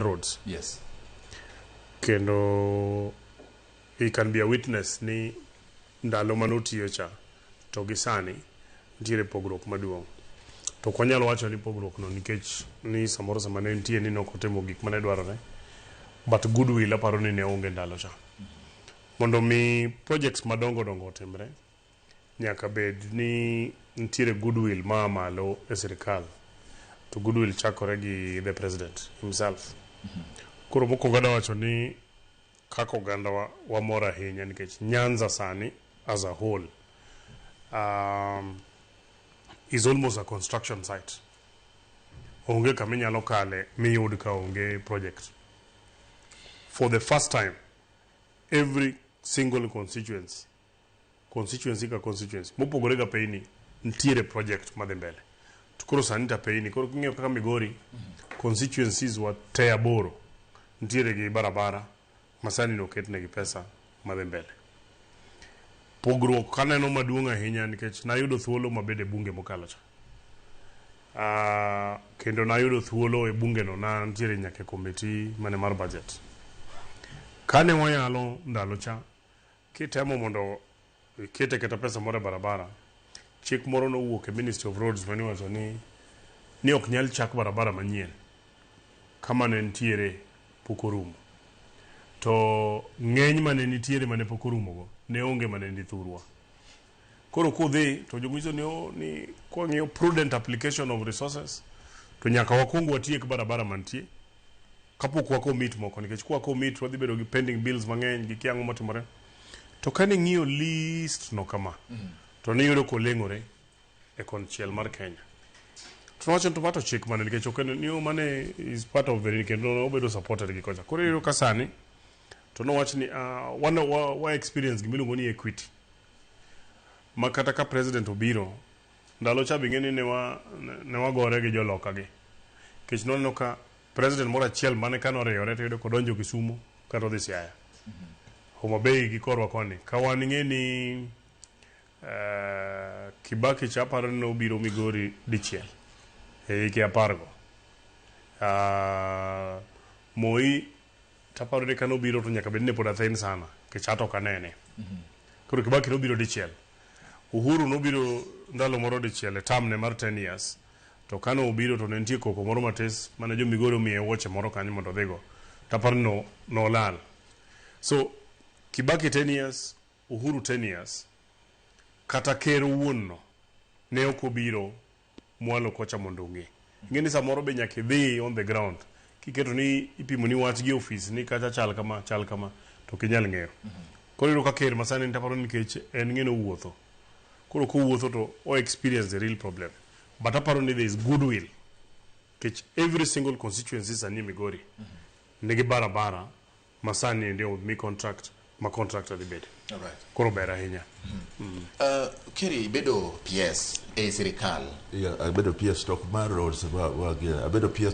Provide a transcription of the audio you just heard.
roads. Yes. Kendo he can be a witness ni ndalo manotiyo cha to gisani nitiere pogruok maduong'. To kwanyalo wacho ni pogruok no nikech ni samoro sama ne nitie ni nokotemo gik mane dwarore, but goodwill aparo ni ne onge ndalo cha. Mondo mi projects madongo dongo otimre, nyaka bed ni nitiere goodwill ma malo e sirikal. To goodwill chakore gi the president himself. Koro mokwongo wacho ni kako oganda wa mor ahinya nikech Nyanza sani as a whole is almost a construction site. Onge kama inyalo kale miyud ka onge project. For the first time, every single constituency ka constituency mopogore ga payni ntiere project madhi mbele. To koro sani ta payni koro king'eyo kaka Migori constituencies wa te aboro ntiere gi barabara masani noketne gi pesa madhi mbele. Pogruok kaneno maduong' ahinya nikech nayudo thuolo mabede bunge mokalo cha. Kendo nayudo thuolo e bunge no na ntiere nyake komiti mane mar budget. Kane wanyalo ndalo cha kitemo mondo kete keta pesa moro barabara, chik moro no wuok e Ministry of Roads mani wacho ni ok nyal chak barabara manyien kama ne ntiere pokorumo. To ng'eny mane nitiere mane pokorumo go ne onge mane ndi thurwa. Koro kodhi to jomiso ni kwang'iyo prudent application of resources to nyaka wakwong watiek barabara mantie kapok wakomit moko nikech kwa komit wadhi bedo gi pending bills mang'eny gi kiang'o matimore. To kane ng'iyo list no kama to ne yudo koleng'ore e konchiel mar Kenya. To wacho to pato chik mane nikech okene ni mane is part of the kendo obedo supported gi kocha. Koro yudo kasani to no wach ni wa experience gimiluongo ni equity. Makata ka president obiro ndalo cha bing'eni ne wagore gi joloka gi. Kech nono ka president moro achiel mane kano reyore to yudo kodonjo Kisumu kata odhi Siaya. Homa Bay gi korwa koni. Ka wan ng'eni Kibaki chaparo no biro Migori dichiel. Hiki apargo. Moi taparo ni kano biro to nyaka bedne pod athin sana. Kechato kanene. Koro Kibaki no biro dichiel. Uhuru no biro ndalo moro dichiel e tamne mar 10 years. To kano obiro to ne nitie koko moro matis mane jo Migori omiye wuoche moro kanyo mondo dhigo. Taparo no lal. So Kibaki 10 years, Uhuru 10 years. Kata ker wuon no ne ok obiro mwalo kocha mondo ng'e. Ng'eni samoro be nyaka idhi on the ground. Kiketo ni ipimo ni wach gi office ni kata chal kama to kinyal ng'eyo. Koro yudo ka ker masani taparo nikech en ng'eno wuotho. Koro ko wuotho to o experience the real problem. But apparently there is goodwill. Which every single constituency is a Migori. Nigi barabara masani ndio mi contract ma contractor the bed. All right. Koro bera hinya. Kiri bedo PS e sirikal. Yeah, I bedo PS stock mar roads wa bedo PS